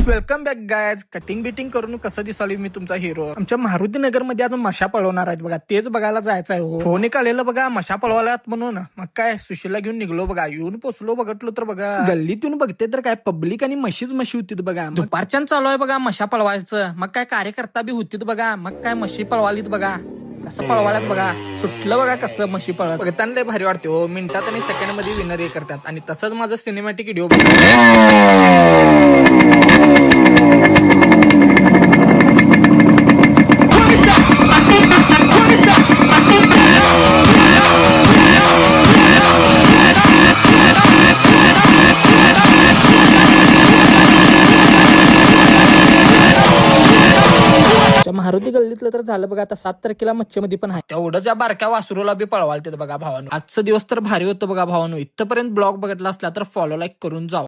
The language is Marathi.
Welcome back guys. कटिंग बिटिंग करून कसं दिसाली मी तुमचा हिरो. आमच्या मारुती नगर मध्ये अजून मशा पळवणार आहेत बघा, तेच बघायला जायचं आहे. हो, फोन एक आलेला बघा मशा पळवायलात म्हणून. मग काय सुशीला घेऊन निघलो बघा. येऊन पोचलो, बघितलो तर बघा गल्लीत येऊन बघते तर काय पब्लिक आणि मशीच मशी होती बघा. दुपारच्यान चालू आहे बघा मशा पळवायचं. मग काय कार्यकर्ता बी होतीत बघा. मग काय मशी पळवालीत बघा, कसं पळवाल्यात बघा. सुटलं बघा कसं मशी पळवत. बघताना लय भारी वाटते हो. मिनिटात आणि सेकंड मध्ये विनर हे करतात. आणि तसंच माझं सिनेमॅटिक व्हिडिओ मारुती गल्लीतलं तर झालं बघा. आता 7 तारखेला मच्छीमध्ये पण आहे. तेवढंच या बारक्या वासुरूला बी पळवाल ते बघा भावानो. आजचा दिवस तर भारी होतं बघा भावानो. इथपर्यंत ब्लॉग बघितला असला तर फॉलो लाईक करून जावा.